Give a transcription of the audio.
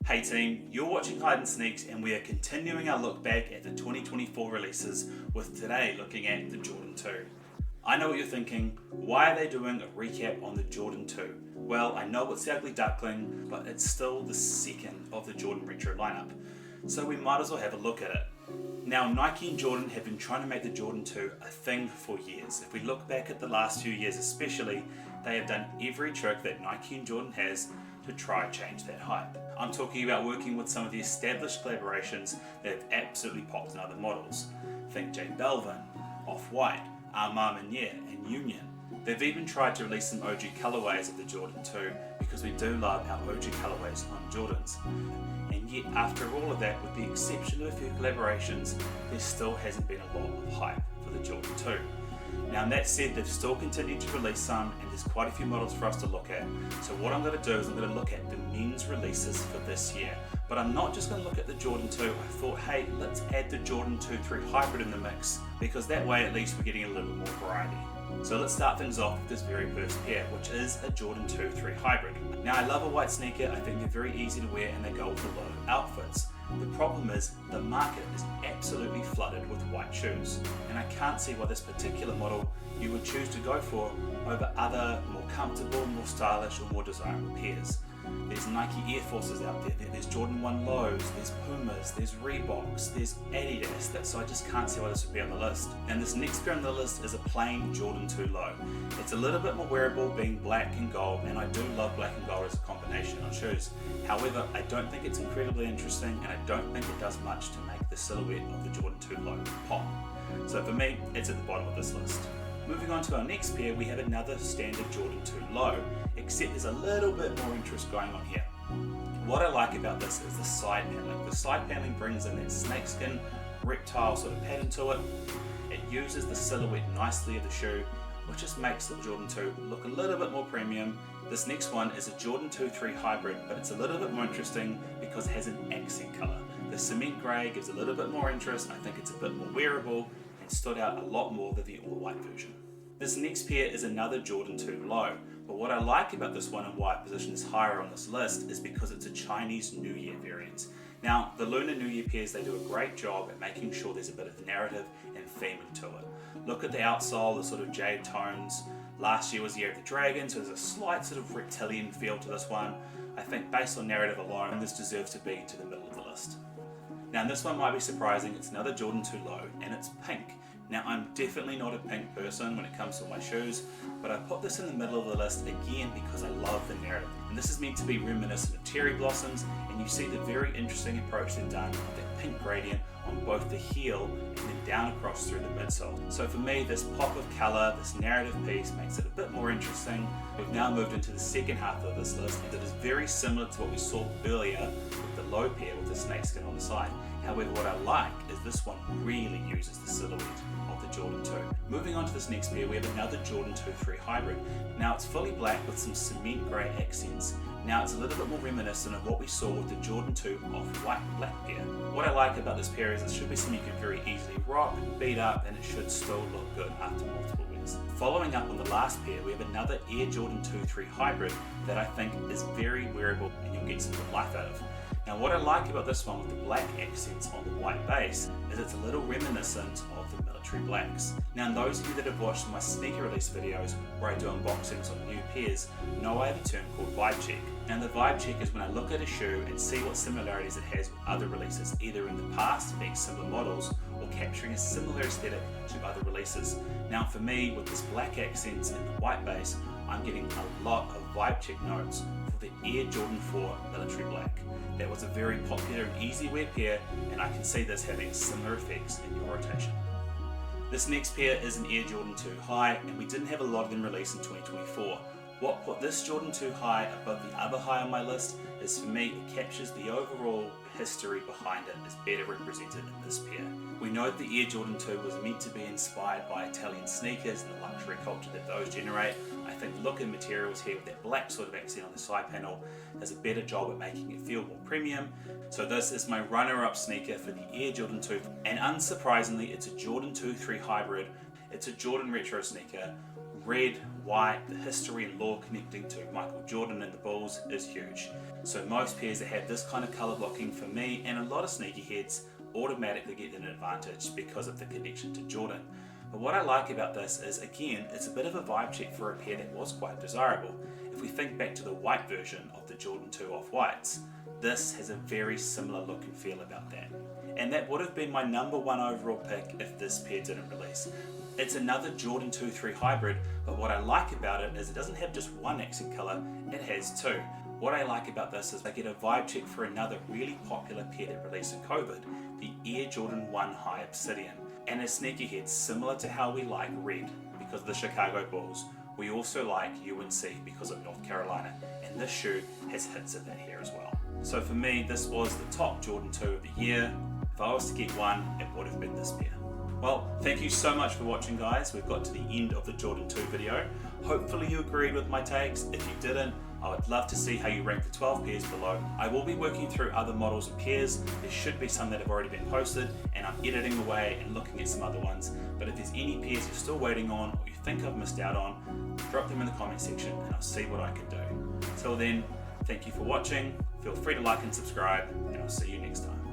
Hey team, you're watching Hide and Sneaks and we are continuing our look back at the 2024 releases with today looking at the Jordan 2. I know what you're thinking, why are they doing a recap on the Jordan 2? Well, I know it's the Ugly Duckling, but it's still the second of the Jordan Retro lineup, so we might as well have a look at it. Now, Nike and Jordan have been trying to make the Jordan 2 a thing for years. If we look back at the last few years especially, they have done every trick that Nike and Jordan has to try and change that hype. I'm talking about working with some of the established collaborations that have absolutely popped in other models. Think J Balvin, Off-White, Armand Manier and Union. They've even tried to release some OG colorways of the Jordan 2 because we do love our OG colorways on Jordans. And yet after all of that, with the exception of a few collaborations, there still hasn't been a lot of hype for the Jordan 2. Now that said, they've still continued to release some and there's quite a few models for us to look at. So what I'm going to do is I'm going to look at the men's releases for this year. But I'm not just going to look at the Jordan 2, I thought, hey, let's add the Jordan 2-3 hybrid in the mix, because that way at least we're getting a little bit more variety. So let's start things off with this very first pair, which is a Jordan 2-3 hybrid. Now I love a white sneaker, I think they're very easy to wear and they go with a lot of outfits. The problem is the market is absolutely flooded with white shoes, and I can't see why this particular model you would choose to go for over other more comfortable, more stylish or more desirable pairs. There's Nike Air Forces out there, there's Jordan 1 Lows, there's Pumas, there's Reeboks, there's Adidas, so I just can't see why this would be on the list. And this next pair on the list is a plain Jordan 2 Low. It's a little bit more wearable being black and gold, and I do love black and gold as a combination on shoes. However, I don't think it's incredibly interesting and I don't think it does much to make the silhouette of the Jordan 2 Low pop. So for me, it's at the bottom of this list. Moving on to our next pair, we have another standard Jordan 2 Low, except there's a little bit more interest going on here. What I like about this is the side paneling. The side paneling brings in that snakeskin, reptile sort of pattern to it. It uses the silhouette nicely of the shoe, which just makes the Jordan 2 look a little bit more premium. This next one is a Jordan 2-3 hybrid, but it's a little bit more interesting because it has an accent colour. The cement grey gives a little bit more interest, I think it's a bit more wearable, and stood out a lot more than the all-white version. This next pair is another Jordan 2 Low, but what I like about this one and why I position this higher on this list is because it's a Chinese New Year variant. Now, the Lunar New Year pairs, they do a great job at making sure there's a bit of narrative and theming to it. Look at the outsole, the sort of jade tones. Last year was the Year of the Dragon, so there's a slight sort of reptilian feel to this one. I think based on narrative alone, this deserves to be to the middle of the list. Now this one might be surprising, it's another Jordan 2 Low and it's pink. Now I'm definitely not a pink person when it comes to my shoes, but I put this in the middle of the list again because I love the narrative. And this is meant to be reminiscent of cherry blossoms, and you see the very interesting approach they've done with that pink gradient on both the heel and then down across through the midsole. So for me, this pop of colour, this narrative piece makes it a bit more interesting. We've now moved into the second half of this list, and it is very similar to what we saw earlier with the low pair with the snakeskin on the side. However, what I like is this one really uses the silhouette of the Jordan 2. Moving on to this next pair, we have another Jordan 2-3 hybrid. Now it's fully black with some cement grey accents. Now it's a little bit more reminiscent of what we saw with the Jordan 2 Off-White black pair. What I like about this pair is it should be something you can very easily rock, beat up, and it should still look good after multiple wears. Following up on the last pair, we have another Air Jordan 2-3 hybrid that I think is very wearable and you'll get some good life out of. Now what I like about this one with the black accents on the white base is it's a little reminiscent of the military blacks. Now those of you that have watched my sneaker release videos where I do unboxings on new pairs know I have a term called vibe check. And the vibe check is when I look at a shoe and see what similarities it has with other releases, either in the past being similar models or capturing a similar aesthetic to other releases. Now for me, with this black accents and the white base, I'm getting a lot of vibe check notes for the Air Jordan 4 military black. That was a very popular and easy wear pair, and I can see this having similar effects in your rotation. This next pair is an Air Jordan 2 High, and we didn't have a lot of them released in 2024. What put this Jordan 2 High above the other high on my list is, for me, it captures the overall history behind it is better represented in this pair. We know that the Air Jordan 2 was meant to be inspired by Italian sneakers and the luxury culture that those generate. I think the look and materials here with that black sort of accent on the side panel does a better job at making it feel more premium. So this is my runner-up sneaker for the Air Jordan 2, and unsurprisingly it's a Jordan 2-3 hybrid. It's a Jordan retro sneaker, red, white, the history and lore connecting to Michael Jordan and the Bulls is huge. So most pairs that have this kind of colour blocking for me and a lot of sneakerheads automatically get an advantage because of the connection to Jordan. But what I like about this is, again, it's a bit of a vibe check for a pair that was quite desirable. If we think back to the white version of the Jordan 2 Off-Whites, this has a very similar look and feel about that. And that would have been my number one overall pick if this pair didn't release. It's another Jordan 2-3 hybrid, but what I like about it is it doesn't have just one accent colour, it has two. What I like about this is I get a vibe check for another really popular pair that released in COVID, the Air Jordan 1 High Obsidian. And as sneakerheads, similar to how we like red because of the Chicago Bulls, we also like UNC because of North Carolina, and this shoe has hits of that here as well. So for me, this was the top Jordan 2 of the year. If I was to get one, it would have been this pair. Well, thank you so much for watching, guys. We've got to the end of the Jordan 2 video. Hopefully you agreed with my takes. If you didn't, I would love to see how you rank the 12 pairs below. I will be working through other models and pairs. There should be some that have already been posted, and I'm editing away and looking at some other ones. But if there's any pairs you're still waiting on or you think I've missed out on, drop them in the comment section and I'll see what I can do. Till then, thank you for watching. Feel free to like and subscribe, and I'll see you next time.